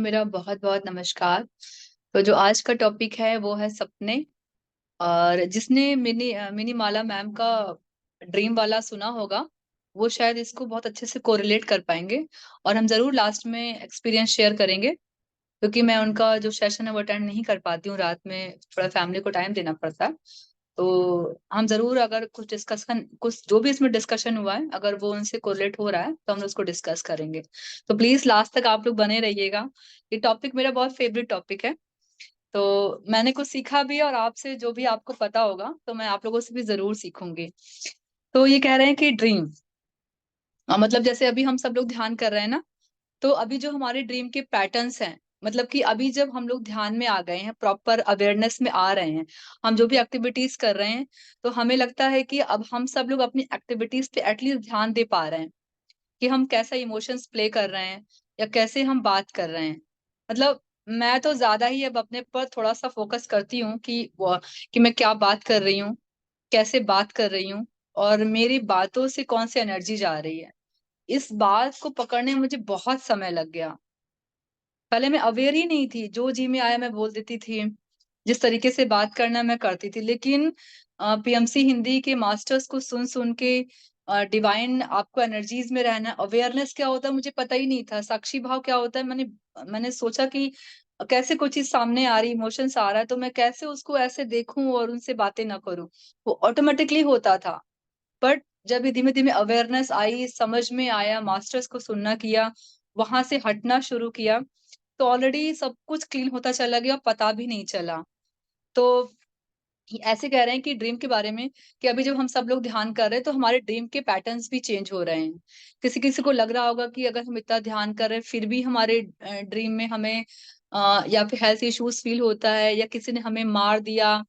मेरा बहुत-बहुत नमस्कार। तो जो आज का टॉपिक है वो है सपने। और जिसने मिनी माला मैम का ड्रीम वाला सुना होगा, वो शायद इसको बहुत अच्छे से कोरिलेट कर पाएँगे। और हम ज़रूर लास्ट में एक्सपीरियंस शेयर करेंगे, क्योंकि मैं उनका जो सेशन है वो अटेंड नहीं कर पाती हूँ, रात में थोड़ा फैमिली को टाइम देना पड़ता है। तो हम ज़रूर अगर कुछ जो भी इसमें डिस्कशन हुआ है, अगर वो उनसे कोरिलेट हो रहा है, तो हम उसको डिस्कस करेंगे। तो प्लीज़ लास्ट तक आप लोग बने रहिएगा। ये टॉपिक मेरा बहुत फेवरेट टॉपिक है। तो मैंने कुछ सीखा भी है और आपसे जो भी आपको पता होगा, तो मैं आप लोगों से भी ज़रूर सीखूँगी। तो ये कह रहे हैं कि ड्रीम मतलब जैसे अभी हम सब लोग ध्यान कर रहे हैं ना, तो अभी जो हमारे ड्रीम के पैटर्न्स हैं, मतलब कि अभी जब हम लोग ध्यान में आ गए हैं, प्रॉपर अवेयरनेस में आ रहे हैं, हम जो भी एक्टिविटीज़ कर रहे हैं, तो हमें लगता है कि अब हम सब लोग अपनी एक्टिविटीज़ पे एटलीस्ट ध्यान दे पा रहे हैं, कि हम कैसा इमोशंस प्ले कर रहे हैं या कैसे हम बात कर रहे हैं। मतलब मैं तो ज़्यादा ही अब अपने पर थोड़ा-सा फ़ोकस करती हूँ कि मैं क्या बात कर रही हूँ, कैसे बात कर रही हूँ और मेरी बातों से कौन-सी एनर्जी जा रही है। इस बात को पकड़ने में मुझे बहुत समय लग गया। पहले मैं अवेयर ही नहीं थी, जो जी में आया मैं बोल देती थी, जिस तरीके से बात करना मैं करती थी। लेकिन पीएमसी हिंदी के मास्टर्स को सुन-सुन के डिवाइन आपको एनर्जीज़ में रहना, अवेयरनेस क्या होता है मुझे पता ही नहीं था, साक्षी भाव क्या होता है मैंने सोचा कि कैसे कोई चीज़ सामने आ रही, इमोशंस आ रहा है, तो मैं कैसे उसको ऐसे देखूँ और उनसे बातें ना करूँ। वो ऑटोमैटिकली होता था। बट जब ये धीमे-धीमे अवेयरनेस आई, समझ में आया, मास्टर्स को सुनना किया, वहाँ से हटना शुरू किया, तो ऑलरेडी सब कुछ क्लीन होता चला गया, पता भी नहीं चला। तो ऐसे कह रहे हैं कि ड्रीम के बारे में कि अभी जब हम सब लोग ध्यान कर रहे हैं, तो हमारे ड्रीम के पैटर्न्स भी चेंज हो रहे हैं। किसी-किसी को लग रहा होगा कि अगर हम इतना ध्यान कर रहे हैं, फिर भी हमारे ड्रीम में हमें या फिर हेल्थ इश्यूज़ फ़ील होता है या किसी ने हमें मार दिया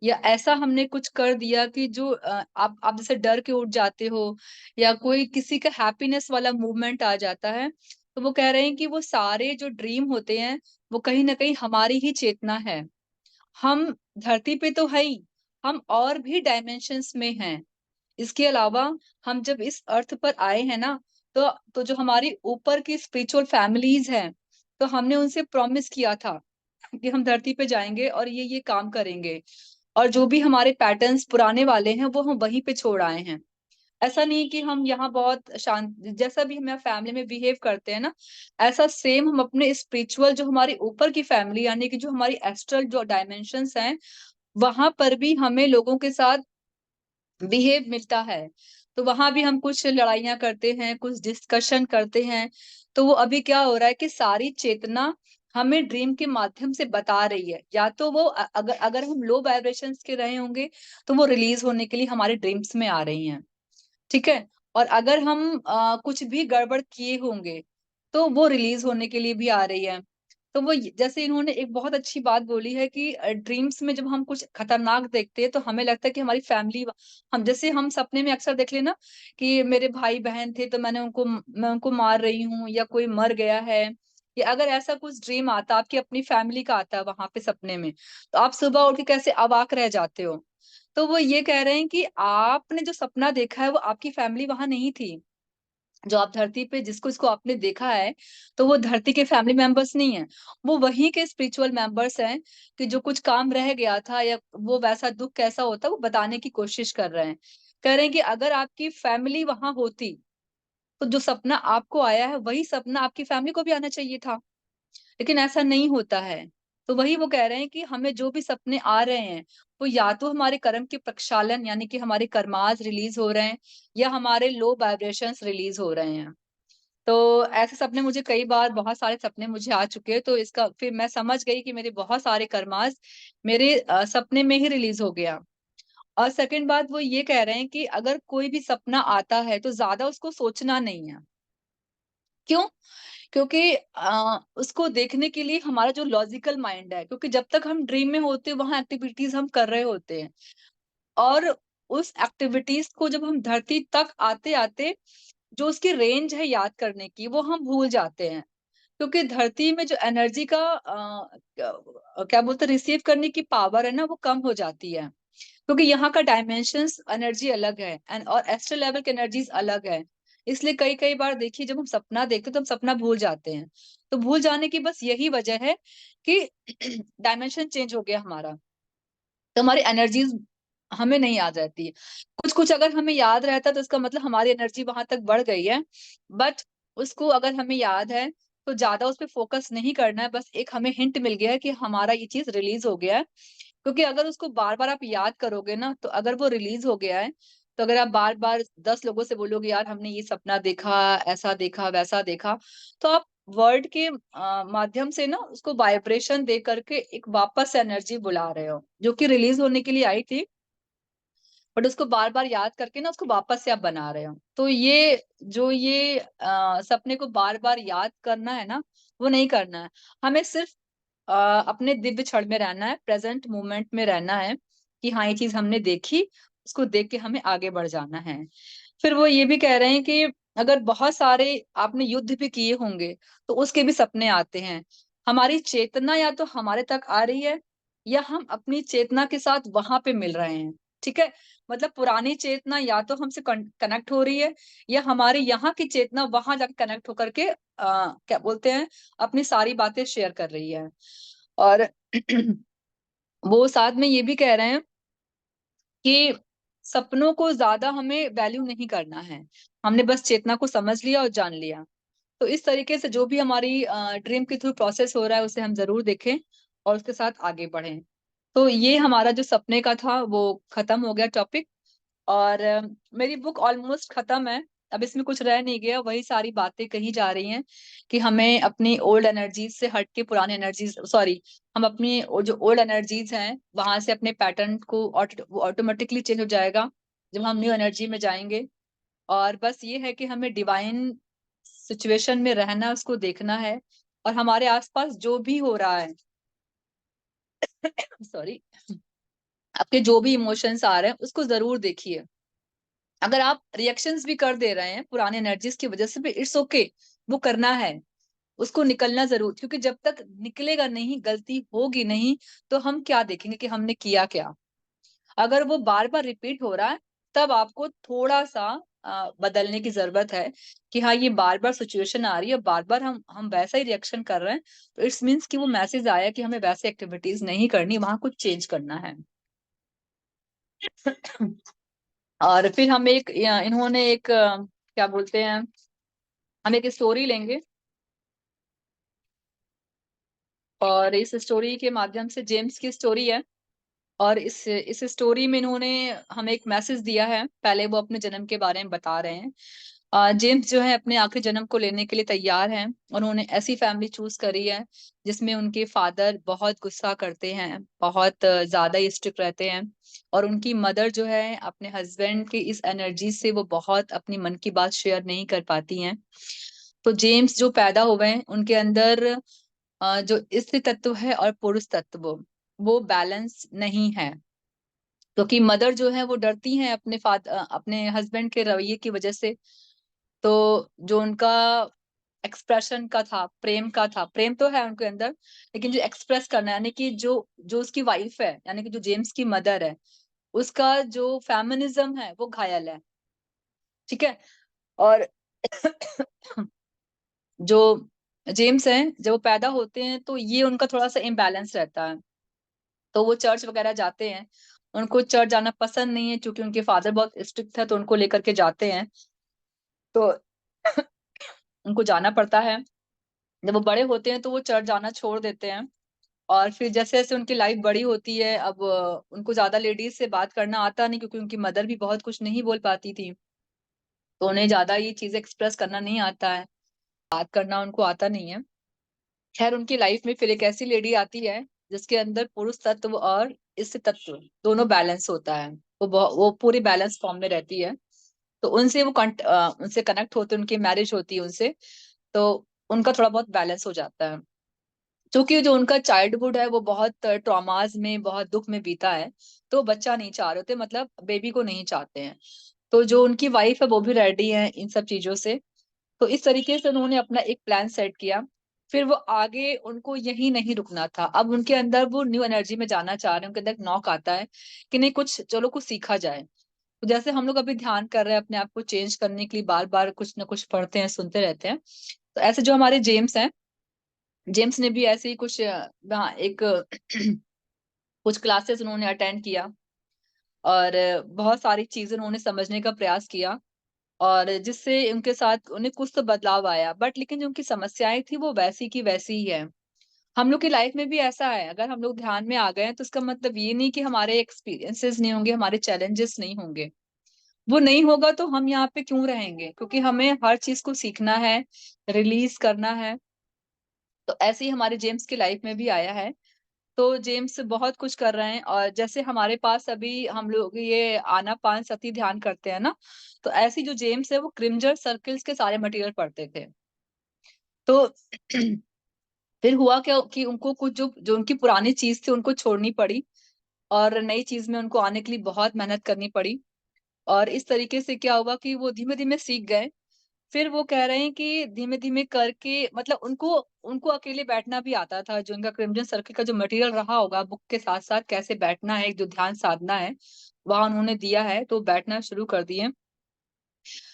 या ऐसा हमने कुछ कर दिया कि जो आप जैसे डर के उठ जाते हो या कोई किसी का हैप्पीनेस वाला मूवमेंट आ जाता है, तो वो कह रहे हैं कि वो सारे जो ड्रीम होते हैं, वो कहीं न कहीं हमारी ही चेतना है। हम धरती पे तो है ही, हम और भी डायमेंशंस में हैं। इसके अलावा हम जब इस अर्थ पर आए हैं ना, तो जो हमारी ऊपर की स्पिरिचुअल फैमिलीज़ हैं, तो हमने उनसे प्रॉमिस किया था कि हम धरती पे जाएँगे और ये काम करेंगे। और जो भी हमारे पैटर्न्स पुराने वाले हैं, वो हम वहीं पे छोड़ आए हैं। ऐसा नहीं कि हम यहाँ बहुत शांत जैसा भी हम यहाँ फैमिली में बिहेव करते हैं ना, ऐसा सेम हम अपने स्पिरिचुअल जो हमारी ऊपर की फैमिली यानी कि जो हमारी एस्ट्रल जो डायमेंशंस हैं, वहाँ पर भी हमें लोगों के साथ बिहेव मिलता है। तो वहाँ भी हम कुछ लड़ाइयाँ करते हैं, कुछ डिस्कशन करते हैं। तो वो अभी क्या हो रहा है कि सारी चेतना हमें ड्रीम के माध्यम से बता रही है। या तो वो अगर अगर हम लो वाइब्रेशंस के रहे होंगे, तो वो रिलीज़ होने के लिए हमारे ड्रीम्स में आ रही हैं। ठीक है? और अगर हम कुछ भी गड़बड़ किए होंगे, तो वो रिलीज़ होने के लिए भी आ रही है। तो वो य जैसे इन्होंने एक बहुत अच्छी बात बोली है कि ड्रीम्स में जब हम कुछ खतरनाक देखते हैं, तो हमें लगता है कि हमारी फैमिली व हम जैसे हम सपने में अक्सर देख लें ना कि मेरे भाई-बहन थे, तो मैं उनको मार रही हूँ या कोई मर गया है। या अगर ऐसा कुछ ड्रीम आता, आपकी अपनी फैमिली का आता है वहाँ पे सपने में, तो आप सुबह उठ के कैसे अवाक रह जाते हो। तो वो ये कह रहे हैं कि आपने जो सपना देखा है, वो आपकी फैमिली वहाँ नहीं थी। जो आप धरती पे जिसको-जिसको आपने देखा है, तो वो धरती के फैमिली मेंबर्स नहीं हैं। वो वहीं के स्पिरिचुअल मेंबर्स हैं कि जो कुछ काम रह गया था या वो वैसा दुःख कैसा होता है, वो बताने की कोशिश कर रहे हैं। कह रहे हैं कि अगर आपकी फैमिली वहाँ होती, तो जो सपना आपको आया है, वही सपना आपकी फैमिली को भी आना चाहिए था। लेकिन ऐसा नहीं होता है। तो वही वो कह रहे हैं कि हमें जो भी सपने आ रहे हैं, वो या तो हमारे कर्म के प्रक्षालन यानी कि हमारे कर्माज़ रिलीज़ हो रहे हैं या हमारे लो वाइब्रेशंस रिलीज़ हो रहे हैं। तो ऐसे सपने मुझे कई बार बहुत सारे सपने मुझे आ चुके हैं, तो इसका फिर मैं समझ गई कि मेरे बहुत सारे कर्माज़ मेरे सपने में ही रिलीज़ हो गया। और सेकंड बात वो ये कह रहे हैं कि अगर कोई भी सपना आता है, तो ज़्यादा उसको सोचना नहीं है। क्यों? क्योंकि उसको देखने के लिए हमारा जो लॉजिकल माइंड है क्योंकि जब तक हम ड्रीम में होते हैं, वहाँ एक्टिविटीज़ हम कर रहे होते हैं और उस एक्टिविटीज़ को जब हम धरती तक आते-आते जो उसकी रेंज है याद करने की, वो हम भूल जाते हैं। क्योंकि धरती में जो एनर्जी का क्या बोलते हैं रिसीव करने की पावर है ना, वो कम हो जाती है। क्योंकि यहाँ का डायमेंशंस एनर्जी अलग है और एस्ट्रल लेवल की एनर्जीज़ अलग है। इसलिए कई कई बार देखिए जब हम सपना देखते हैं तो हम सपना भूल जाते हैं। तो भूल जाने की बस यही वजह है कि डायमेंशन चेंज हो गया हमारा। तो हमारी एनर्जीज हमें नहीं याद रहती है। कुछ कुछ अगर हमें याद रहता है तो इसका मतलब हमारी एनर्जी वहां तक बढ़ गई है। बट उसको अगर हमें याद है तो ज्यादा उस पर फोकस नहीं करना है। बस एक हमें हिंट मिल गया है कि हमारा ये चीज रिलीज हो गया है। क्योंकि अगर उसको बार बार आप याद करोगे ना, तो अगर वो रिलीज हो गया है, तो अगर आप बार बार 10 लोगों से बोलोगे यार हमने ये सपना देखा, ऐसा देखा, वैसा देखा, तो आप वर्ड के माध्यम से ना उसको वाइब्रेशन दे करके एक वापस एनर्जी बुला रहे हो जो कि रिलीज होने के लिए आई थी। बट उसको बार बार याद करके ना उसको वापस से आप बना रहे हो। तो ये सपने को बार बार याद करना है ना, वो नहीं करना है। हमें सिर्फ अपने दिव्य क्षण में रहना है, प्रेजेंट मोमेंट में रहना है कि हाँ ये चीज हमने देखी, उसको देख के हमें आगे बढ़ जाना है। फिर वो ये भी कह रहे हैं कि अगर बहुत सारे आपने युद्ध भी किए होंगे तो उसके भी सपने आते हैं। हमारी चेतना या तो हमारे तक आ रही है या हम अपनी चेतना के साथ वहां पे मिल रहे हैं। ठीक है, मतलब पुरानी चेतना या तो हमसे कनेक्ट हो रही है या हमारे यहाँ की चेतना वहां जाके कनेक्ट होकर के क्या बोलते हैं, अपनी सारी बातें शेयर कर रही है। और वो साथ में ये भी कह रहे हैं कि सपनों को ज्यादा हमें वैल्यू नहीं करना है। हमने बस चेतना को समझ लिया और जान लिया। तो इस तरीके से जो भी हमारी ड्रीम के थ्रू प्रोसेस हो रहा है उसे हम जरूर देखें और उसके साथ आगे बढ़ें। तो ये हमारा जो सपने का था वो खत्म हो गया टॉपिक। और मेरी बुक ऑलमोस्ट खत्म है। अब इसमें कुछ रह नहीं गया, वही सारी बातें कही जा रही हैं कि हमें अपनी ओल्ड एनर्जीज से हट के पुरानी एनर्जीज, सॉरी, हम अपनी जो ओल्ड एनर्जीज हैं वहां से अपने पैटर्न को ऑटोमेटिकली चेंज हो जाएगा जब हम न्यू एनर्जी में जाएंगे। और बस ये है कि हमें डिवाइन सिचुएशन में रहना, उसको देखना है। और हमारे आसपास जो भी हो रहा है सॉरी, आपके जो भी इमोशंस आ रहे हैं उसको जरूर देखिए। अगर आप रिएक्शंस भी कर दे रहे हैं पुराने एनर्जीज की वजह से भी, इट्स ओके, वो करना है, उसको निकलना जरूर। क्योंकि जब तक निकलेगा नहीं, गलती होगी नहीं, तो हम क्या देखेंगे कि हमने किया क्या। अगर वो बार बार रिपीट हो रहा है तब आपको थोड़ा सा बदलने की जरूरत है कि हाँ ये बार बार सिचुएशन आ रही है, बार बार हम वैसा ही रिएक्शन कर रहे हैं, तो इट्स मीन्स कि वो मैसेज आया कि हमें वैसे एक्टिविटीज नहीं करनी, वहां कुछ चेंज करना है। और फिर हम एक इन्होंने एक क्या बोलते हैं, हम एक स्टोरी लेंगे और इस स्टोरी के माध्यम से, जेम्स की स्टोरी है, और इस स्टोरी में इन्होंने हमें एक मैसेज दिया है। पहले वो अपने जन्म के बारे में बता रहे हैं। जेम्स जो है अपने आखिरी जन्म को लेने के लिए तैयार हैं। उन्होंने ऐसी फैमिली चूज करी है जिसमें उनके फादर बहुत गुस्सा करते हैं, बहुत ज्यादा स्ट्रिक्ट रहते हैं। और उनकी मदर जो है अपने हस्बैंड की इस एनर्जी से वो बहुत अपनी मन की बात शेयर नहीं कर पाती हैं। तो जेम्स जो पैदा हुए हैं उनके अंदर जो स्त्री तत्व है और पुरुष तत्व वो बैलेंस नहीं है। क्योंकि मदर जो है वो डरती हैं अपने हस्बैंड के रवैये की वजह से। तो जो उनका एक्सप्रेशन का था, प्रेम का था, प्रेम तो है उनके अंदर, लेकिन जो एक्सप्रेस करना, यानी कि जो जो उसकी वाइफ है, यानी कि जो जेम्स की मदर है, उसका जो फेमिनिज्म है वो घायल है। ठीक है। और जो जेम्स हैं जब वो पैदा होते हैं तो ये उनका थोड़ा सा इम्बैलेंस रहता है। तो वो चर्च वगैरह जाते हैं, उनको चर्च जाना पसंद नहीं है क्योंकि उनके फादर बहुत स्ट्रिक्ट था, तो उनको लेकर के जाते हैं। तो उनको जाना पड़ता है। जब वो बड़े होते हैं तो वो चर्च जाना छोड़ देते हैं। और फिर जैसे जैसे उनकी लाइफ बड़ी होती है, अब उनको ज्यादा लेडीज से बात करना आता नहीं क्योंकि उनकी मदर भी बहुत कुछ नहीं बोल पाती थी। तो उन्हें ज्यादा ये चीजें एक्सप्रेस करना नहीं आता है, बात करना उनको आता नहीं है। खैर उनकी लाइफ में फिर एक ऐसी लेडी आती है जिसके अंदर पुरुष तत्व और स्त्री तत्व दोनों बैलेंस होता है। वो पूरी बैलेंस फॉर्म में रहती है। तो उनसे उनसे कनेक्ट होते, उनकी मैरिज होती है उनसे, तो उनका थोड़ा बहुत बैलेंस हो जाता है। क्योंकि जो उनका चाइल्डहुड है वो बहुत ट्रॉमाज में, बहुत दुख में बीता है। तो बच्चा नहीं चाह रहे थे, मतलब बेबी को नहीं चाहते हैं। तो जो उनकी वाइफ है वो भी रेडी है इन सब चीजों से। तो इस तरीके से उन्होंने अपना एक प्लान सेट किया। फिर वो आगे, उनको यही नहीं रुकना था, अब उनके अंदर वो न्यू एनर्जी में जाना चाह रहे हैं। उनके अंदर एक नॉक आता है कि नहीं, कुछ चलो कुछ सीखा जाए। तो जैसे हम लोग अभी ध्यान कर रहे हैं अपने आप को चेंज करने के लिए, बार बार कुछ ना कुछ पढ़ते हैं, सुनते रहते हैं। तो ऐसे जो हमारे जेम्स हैं, जेम्स ने भी ऐसे ही कुछ एक कुछ क्लासेस उन्होंने अटेंड किया, और बहुत सारी चीजें उन्होंने समझने का प्रयास किया, और जिससे उनके साथ उन्हें कुछ तो बदलाव आया। बट लेकिन जो उनकी समस्याएं थी वो वैसी की वैसी ही है। हम लोग की लाइफ में भी ऐसा है, अगर हम लोग ध्यान में आ गए हैं तो इसका मतलब ये नहीं कि हमारे एक्सपीरियंसेस नहीं होंगे, हमारे चैलेंजेस नहीं होंगे। वो नहीं होगा तो हम यहाँ पे क्यों रहेंगे, क्योंकि हमें हर चीज को सीखना है, रिलीज करना है। तो ऐसे ही हमारे जेम्स की लाइफ में भी आया है। तो जेम्स बहुत कुछ कर रहे हैं, और जैसे हमारे पास अभी हम लोग ये आनापानसती ध्यान करते हैं ना, तो ऐसी जो जेम्स है वो क्रिमजल सर्कल्स के सारे मटेरियल पढ़ते थे। तो फिर हुआ क्या कि उनको कुछ जो जो उनकी पुरानी चीज थी उनको छोड़नी पड़ी, और नई चीज में उनको आने के लिए बहुत मेहनत करनी पड़ी। और इस तरीके से क्या हुआ कि वो धीमे धीमे सीख गए। फिर वो कह रहे हैं कि धीमे धीमे करके, मतलब उनको उनको अकेले बैठना भी आता था। जो उनका क्रिमजन सर्कल का जो मटेरियल रहा होगा बुक के साथ साथ, कैसे बैठना है, जो ध्यान साधना है वहां उन्होंने दिया है, तो बैठना शुरू कर दिए।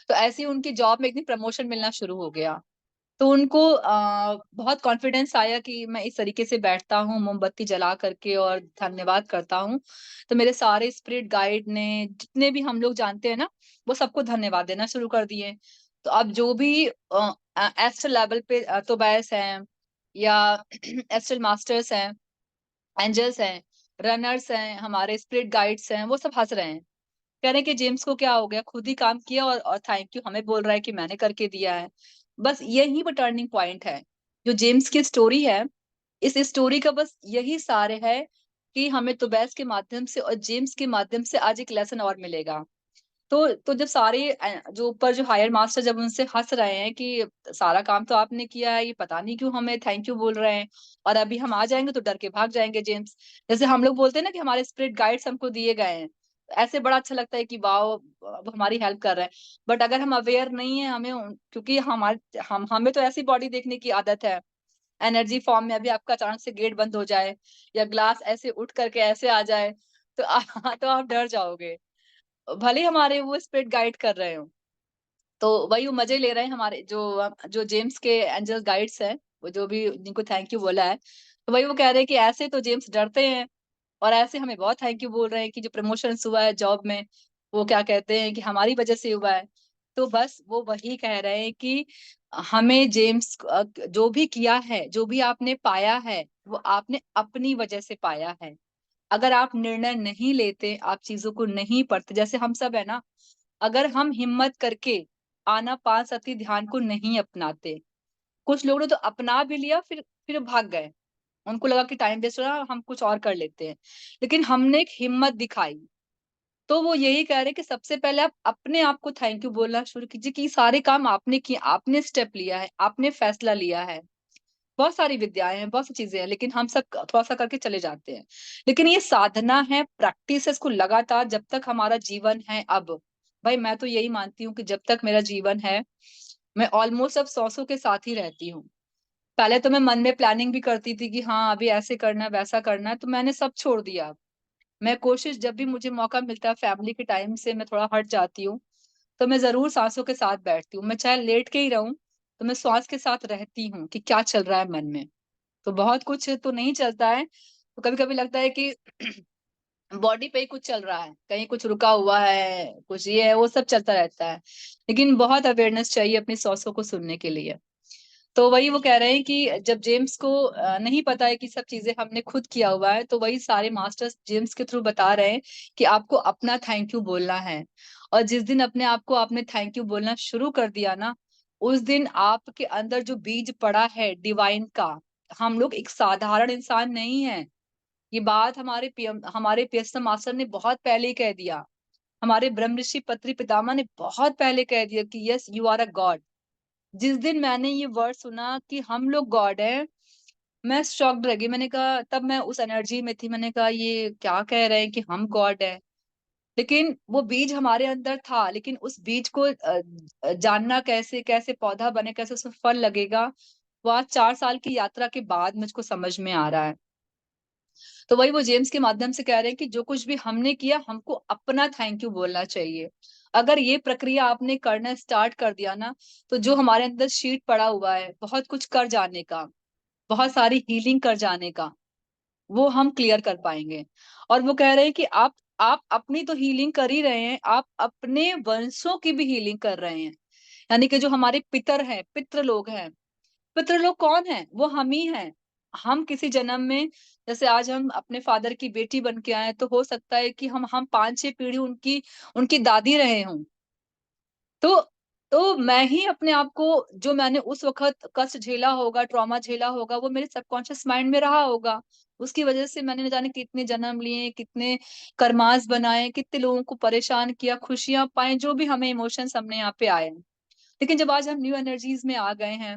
तो ऐसे ही उनकी जॉब में एक दिन प्रमोशन मिलना शुरू हो गया। तो उनको बहुत कॉन्फिडेंस आया कि मैं इस तरीके से बैठता हूँ मोमबत्ती जला करके और धन्यवाद करता हूँ, तो मेरे सारे स्पिरिट गाइड ने, जितने भी हम लोग जानते हैं ना, वो सबको धन्यवाद देना शुरू कर दिए। तो अब जो भी एस्ट्रल लेवल पे तो बैस हैं, या एस्ट्रल मास्टर्स हैं, एंजल्स हैं, रनर्स हैं, हमारे स्पिरिट गाइड्स हैं, वो सब हंस रहे हैं। कह रहे हैं कि जेम्स को क्या हो गया, खुद ही काम किया और थैंक यू हमें बोल रहा है कि मैंने करके दिया है। बस यही वो टर्निंग पॉइंट है जो जेम्स की स्टोरी है। इस स्टोरी का बस यही सार है कि हमें तुबैस के माध्यम से और जेम्स के माध्यम से आज एक लेसन और मिलेगा। तो जब सारे जो ऊपर जो हायर मास्टर जब उनसे हंस रहे हैं कि सारा काम तो आपने किया है, ये पता नहीं क्यों हमें थैंक यू बोल रहे हैं, और अभी हम आ जाएंगे तो डर के भाग जाएंगे जेम्स। जैसे हम लोग बोलते हैं ना कि हमारे स्पिरिट गाइड्स हमको दिए गए हैं, ऐसे बड़ा अच्छा लगता है कि वाह, वो हमारी हेल्प कर रहे हैं। बट अगर हम अवेयर नहीं है, क्योंकि हमारे हमें तो ऐसी बॉडी देखने की आदत है, एनर्जी फॉर्म में अभी आपका अचानक से गेट बंद हो जाए, या ग्लास ऐसे उठ करके ऐसे आ जाए, तो तो आप डर जाओगे, भले ही हमारे वो स्पिरिट गाइड कर रहे हो। तो वही वो मजे ले रहे हैं हमारे जो जो जेम्स के एंजल गाइड्स हैं, वो जो भी जिनको थैंक यू बोला है, तो वही वो कह रहे हैं कि ऐसे तो जेम्स डरते हैं, और ऐसे हमें बहुत थैंक यू बोल रहे हैं कि जो प्रमोशन हुआ है जॉब में, वो क्या कहते हैं कि हमारी वजह से हुआ है। तो बस वो वही कह रहे हैं कि हमें जेम्स जो भी किया है, जो भी आपने पाया है, वो आपने अपनी वजह से पाया है। अगर आप निर्णय नहीं लेते, आप चीजों को नहीं पढ़ते, जैसे हम सब है ना, अगर हम हिम्मत करके आनापानसती ध्यान को नहीं अपनाते, कुछ लोगों ने तो अपना भी लिया, फिर भाग गए, उनको लगा कि टाइम वेस्ट हो रहा, हम कुछ और कर लेते हैं। लेकिन हमने एक हिम्मत दिखाई। तो वो यही कह रहे हैं कि सबसे पहले आप अपने आप को थैंक यू बोलना शुरू कीजिए कि सारे काम आपने किए, आपने स्टेप लिया है, आपने फैसला लिया है। बहुत सारी विद्याएं हैं, बहुत सी चीजें हैं, लेकिन हम सब थोड़ा सा करके चले जाते हैं। लेकिन ये साधना है, प्रैक्टिस है, इसको लगातार जब तक हमारा जीवन है। अब भाई मैं तो यही मानती हूँ कि जब तक मेरा जीवन है, मैं ऑलमोस्ट अब सौ के साथ ही रहती हूँ। पहले तो मैं मन में प्लानिंग भी करती थी कि हाँ अभी ऐसे करना है, वैसा करना है, तो मैंने सब छोड़ दिया। मैं कोशिश, जब भी मुझे मौका मिलता है फैमिली के टाइम से मैं थोड़ा हट जाती हूँ, तो मैं जरूर सांसों के साथ बैठती हूँ। मैं चाहे लेट के ही रहूं, तो मैं श्वास के साथ रहती हूँ कि क्या चल रहा है मन में। तो बहुत कुछ तो नहीं चलता है, तो कभी कभी लगता है कि बॉडी पे ही कुछ चल रहा है, कहीं कुछ रुका हुआ है, कुछ ये है, वो सब चलता रहता है। लेकिन बहुत अवेयरनेस चाहिए अपनी सांसों को सुनने के लिए। तो वही वो कह रहे हैं कि जब जेम्स को नहीं पता है कि सब चीजें हमने खुद किया हुआ है, तो वही सारे मास्टर्स जेम्स के थ्रू बता रहे हैं कि आपको अपना थैंक यू बोलना है। और जिस दिन अपने आप को आपने थैंक यू बोलना शुरू कर दिया ना, उस दिन आपके अंदर जो बीज पड़ा है डिवाइन का, हम लोग एक साधारण इंसान नहीं है। ये बात हमारे पीएसएम मास्टर ने बहुत पहले ही कह दिया। हमारे ब्रह्म ऋषि पत्री पितामह ने बहुत पहले कह दिया कि yes you are a god. जिस दिन मैंने ये वर्ड सुना कि हम लोग गॉड हैं, मैं शॉक्ड रह गई। मैंने कहा, तब मैं उस एनर्जी में थी, मैंने कहा ये क्या कह रहे हैं कि हम गॉड हैं। लेकिन वो बीज हमारे अंदर था, लेकिन उस बीज को जानना कैसे, कैसे पौधा बने, कैसे उसमें फल लगेगा, वो आज 4 साल की यात्रा के बाद मुझको समझ में आ रहा है। तो वही वो जेम्स के माध्यम से कह रहे हैं कि जो कुछ भी हमने किया हमको अपना थैंक यू बोलना चाहिए। अगर ये प्रक्रिया आपने करना स्टार्ट कर दिया ना, तो जो हमारे अंदर शीट पड़ा हुआ है बहुत कुछ कर जाने का, बहुत सारी हीलिंग कर जाने का, वो हम क्लियर कर पाएंगे। और वो कह रहे हैं कि आप अपनी तो हीलिंग कर ही रहे हैं, आप अपने वंशों की भी हीलिंग कर रहे हैं। यानी कि जो हमारे पितर हैं, पितृ लोग हैं, पितृ लोग कौन है? वो हम ही हैं। हम किसी जन्म में, जैसे आज हम अपने फादर की बेटी बन के आए, तो हो सकता है कि हम 5-6 पीढ़ी उनकी उनकी दादी रहे हों। तो मैं ही अपने आप को, जो मैंने उस वक़्त कष्ट झेला होगा, ट्रॉमा झेला होगा, वो मेरे सबकॉन्शियस माइंड में रहा होगा। उसकी वजह से मैंने न जाने कितने जन्म लिए, कितने कर्मास बनाए, कितने लोगों को परेशान किया, खुशियाँ पाएँ, जो भी हमें इमोशंस हमने यहाँ पे आए। लेकिन जब आज हम न्यू एनर्जीज़ में आ गए हैं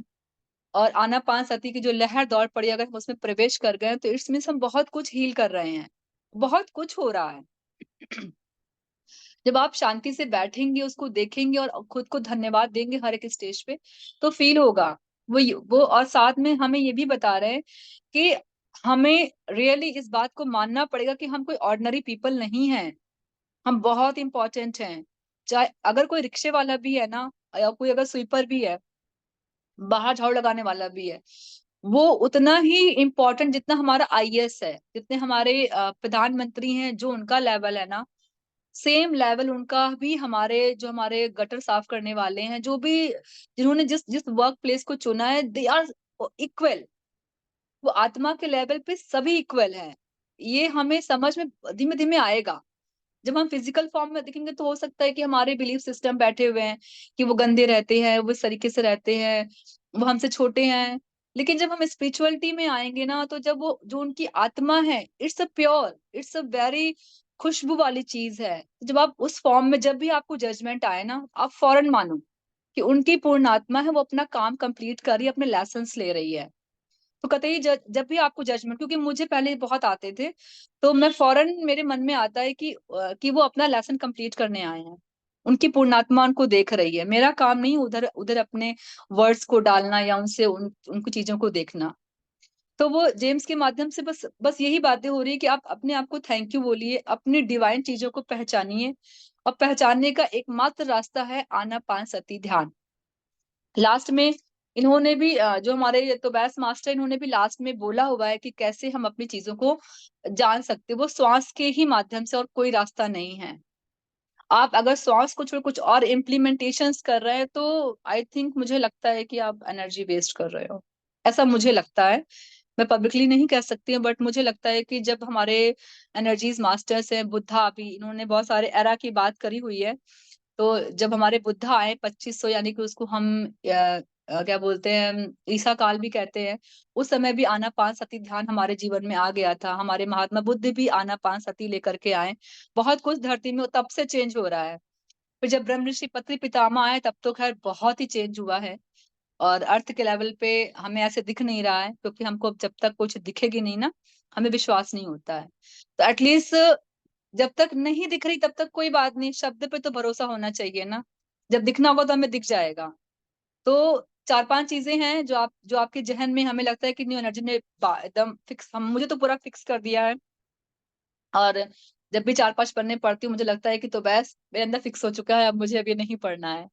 और आनापानसति की जो लहर दौड़ पड़ी, अगर हम उसमें प्रवेश कर गए, तो इट्स मीन्स हम बहुत कुछ हील कर रहे हैं। बहुत कुछ हो रहा है। जब आप शांति से बैठेंगे, उसको देखेंगे और खुद को धन्यवाद देंगे हर एक स्टेज पे, तो फील होगा। वो और साथ में हमें ये भी बता रहे हैं कि हमें रियली इस बात को मानना पड़ेगा कि हम कोई ऑर्डिनरी पीपल नहीं हैं, हम बहुत इम्पोर्टेंट हैं। चाहे अगर कोई रिक्शे वाला भी है ना, या कोई अगर स्वीपर भी है, बाहर झाड़ू लगाने वाला भी है, वो उतना ही इम्पोर्टेंट जितना हमारा आईएएस है, जितने हमारे प्रधानमंत्री हैं, जो उनका लेवल है ना, सेम लेवल उनका भी हमारे, जो हमारे गटर साफ करने वाले हैं, जो भी जिन्होंने जिस जिस वर्क प्लेस को चुना है, दे आर इक्वल। वो आत्मा के लेवल पे सभी इक्वल हैं। ये हमें समझ में धीमे धीमे आएगा। जब हम फिजिकल फॉर्म में देखेंगे, तो हो सकता है कि हमारे बिलीफ सिस्टम बैठे हुए हैं कि वो गंदे रहते हैं, वो इस तरीके से रहते हैं, वो हमसे छोटे हैं। लेकिन जब हम स्पिरिचुअलिटी में आएंगे ना, तो जब वो जो उनकी आत्मा है, it's a pure, it's a very खुशबू वाली चीज है। जब आप उस फॉर्म में, जब भी आपको जजमेंट आए ना, आप फौरन मानो कि उनकी पूर्ण आत्मा है, वो अपना काम कंप्लीट कर रही है, अपने लेसन ले रही है। तो कतई जब भी आपको जजमेंट, क्योंकि मुझे पहले बहुत आते थे, तो मैं फौरन, मेरे मन में आता है कि वो अपना लेसन कंप्लीट करने आए हैं, उनकी पूर्णात्मा उनको देख रही है। मेरा काम नहीं उधर उधर अपने वर्ड्स को डालना या उनसे उनको चीजों को देखना। तो वो जेम्स के माध्यम से बस बस यही बातें हो रही है कि आप अपने आप को थैंक यू बोलिए, अपनी डिवाइन चीजों को पहचानिए। और पहचानने का एकमात्र रास्ता है आनापानसति ध्यान। लास्ट में इन्होंने भी जो हमारे ये तो बैस मास्टर, इन्होंने भी लास्ट में बोला हुआ है कि कैसे हम अपनी चीजों को जान सकते हैं, वो श्वास के ही माध्यम से, और कोई रास्ता नहीं है। आप अगर श्वास को छोड़ कुछ और इम्प्लीमेंटेशंस कर रहे हैं, तो आई थिंक, मुझे लगता है कि आप एनर्जी वेस्ट कर रहे हो। ऐसा मुझे लगता है। मैं पब्लिकली नहीं कह सकती हूँ, बट मुझे लगता है कि जब हमारे एनर्जीज मास्टर्स हैं, बुद्धा, अभी इन्होंने बहुत सारे एरा की बात करी हुई है। तो जब हमारे बुद्धा आए 2500, यानी कि उसको हम क्या बोलते हैं, ईसा काल भी कहते हैं, उस समय भी आनापानसति ध्यान हमारे जीवन में आ गया था। हमारे महात्मा बुद्ध भी आनापानसति लेकर के आए। बहुत कुछ धरती में तब से चेंज हो रहा है। फिर जब ब्रह्म ऋषि पत्री पितामह आए, तब तो खैर बहुत ही चेंज हुआ है। और अर्थ के लेवल पे हमें ऐसे दिख नहीं रहा है, क्योंकि हमको अब जब तक कुछ दिखेगी नहीं ना, हमें विश्वास नहीं होता है। तो एटलीस्ट जब तक नहीं दिख रही, तब तक कोई बात नहीं, शब्द पे तो भरोसा होना चाहिए ना। जब दिखना होगा तो हमें दिख जाएगा। तो 4-5 चीजें हैं जो आपके जहन में, हमें लगता है कि न्यू एनर्जी ने एकदम फिक्स, हम मुझे तो पूरा फिक्स कर दिया है। और जब भी 4-5 पढ़ने पढ़ती हूँ, मुझे लगता है कि तो बस मेरे अंदर फिक्स हो चुका है, अब मुझे अभी नहीं पढ़ना है।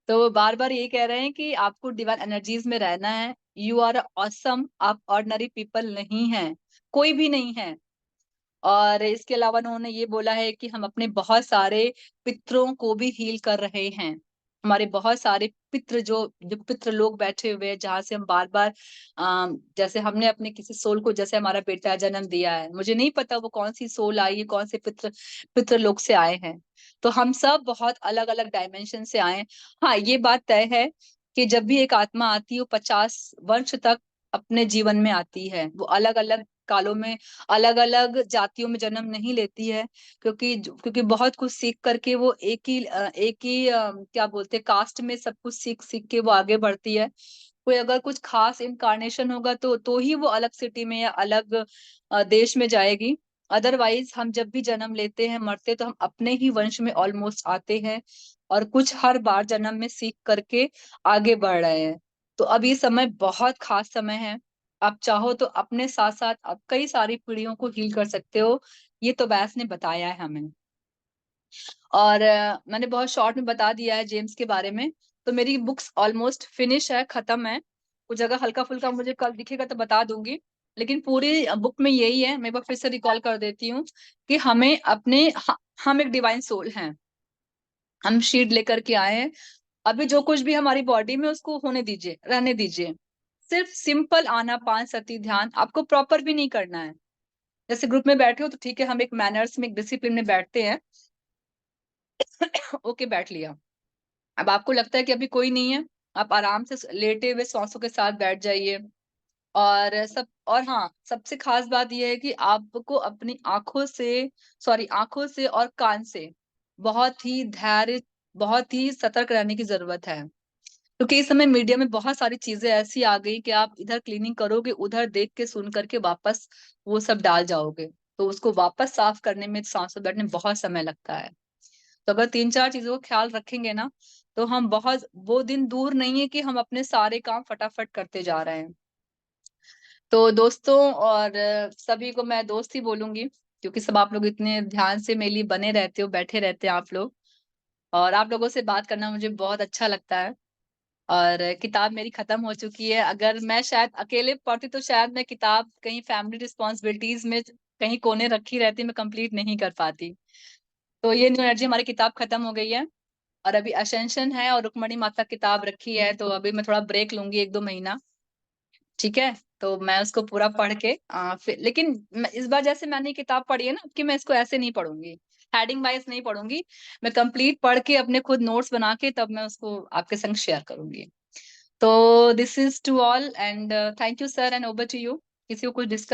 तो वो बार बार ये कह रहे हैं कि आपको डिवाइन एनर्जीज में रहना है। यू आर ऑसम, आप ऑर्डिनरी पीपल नहीं हैं, कोई भी नहीं है। और इसके अलावा उन्होंने ये बोला है कि हम अपने बहुत सारे पितरों को भी हील कर रहे हैं। हमारे बहुत सारे पितृ, जो जो पितृ लोग बैठे हुए हैं, जहां से हम बार बार, जैसे हमने अपने किसी सोल को, जैसे हमारा बेटा जन्म दिया है, मुझे नहीं पता वो कौन सी सोल आई है, कौन से पितृ पितृ लोग से आए हैं। तो हम सब बहुत अलग अलग डायमेंशन से आए हैं। हाँ, ये बात तय है कि जब भी एक आत्मा आती है, वो 50 वर्ष तक अपने जीवन में आती है। वो अलग अलग कालों में, अलग अलग जातियों में जन्म नहीं लेती है, क्योंकि बहुत कुछ सीख करके वो एक ही क्या बोलते हैं, कास्ट में सब कुछ सीख सीख के वो आगे बढ़ती है। कोई अगर कुछ खास इनकारनेशन होगा, तो ही वो अलग सिटी में या अलग देश में जाएगी। अदरवाइज हम जब भी जन्म लेते हैं, मरते, तो हम अपने ही वंश में ऑलमोस्ट आते हैं, और कुछ हर बार जन्म में सीख करके आगे बढ़ रहे हैं। तो अब ये समय बहुत खास समय है। आप चाहो तो अपने साथ-साथ आप कई सारी पीढ़ियों को हील कर सकते हो। ये तोबैस ने बताया है हमें। और मैंने बहुत शॉर्ट में बता दिया है जेम्स के बारे में। तो मेरी बुक्स ऑलमोस्ट फिनिश है, खत्म है। कुछ अगर हल्का-फुल्का मुझे कल दिखेगा तो बता दूँगी। लेकिन पूरी बुक में यही है, मैं एक बार फिर से रिकॉल कर देती हूँ कि हमें अपने हम एक डिवाइन सोल हैं। हम शील्ड लेकर के आए हैं। अभी जो कुछ भी हमारी बॉडी में उसको होने दीजिए, रहने दीजिए। सिर्फ सिंपल आनापान सती ध्यान, आपको प्रॉपर भी नहीं करना है। जैसे ग्रुप में बैठे हो तो ठीक है, हम एक मैनर्स में, एक डिसिप्लिन में बैठते हैं। ओके, बैठ लिया। अब आपको लगता है कि अभी कोई नहीं है, आप आराम से लेटे हुए सांसों के साथ बैठ जाइए। और हाँ, सबसे खास बात ये है कि आपको अपनी आँखों से और कान से बहुत ही धैर्य, बहुत ही सतर्क रहने की ज़रूरत है। क्योंकि इस समय मीडिया में बहुत सारी चीज़ें ऐसी आ गई कि आप इधर क्लीनिंग करोगे, उधर देख के सुन करके वापस वो सब डाल जाओगे। तो उसको वापस साफ करने में, सांसों बैठने में बहुत समय लगता है। तो अगर 3-4 चीज़ों का ख्याल रखेंगे ना, तो हम बहुत, वो दिन दूर नहीं है कि हम अपने सारे काम फटाफट करते जा रहे हैं। तो दोस्तों और सभी को मैं दोस्त ही बोलूँगी, क्योंकि सब आप लोग इतने ध्यान से मेरे लिए बने रहते हो, बैठे रहते हैं आप लोग, और आप लोगों से बात करना मुझे बहुत अच्छा लगता है। और किताब मेरी खत्म हो चुकी है। अगर मैं शायद अकेले पढ़ती तो शायद मैं किताब कहीं फैमिली रिस्पॉन्सिबिलिटीज़ में कहीं कोने रखी रहती, मैं कंप्लीट नहीं कर पाती। तो ये न्यू एनर्जी हमारी किताब खत्म हो गई है। और अभी असेंशन है और रुक्मणी माता किताब रखी है, तो अभी मैं थोड़ा ब्रेक लूँगी 1-2 महीना, ठीक है? तो मैं उसको पूरा पढ़ के फिर, लेकिन मैं इस बार जैसे मैंने ये किताब पढ़ी है ना, कि मैं इसको ऐसे नहीं पढ़ूँगी, हेडिंग वाइज़ नहीं पढ़ूँगी। मैं कंप्लीट पढ़ के अपने खुद नोट्स बना के तब मैं उसको आपके संग शेयर करूँगी। तो this is to all and thank you sir and over to you. किसी को कुछ डिस्कस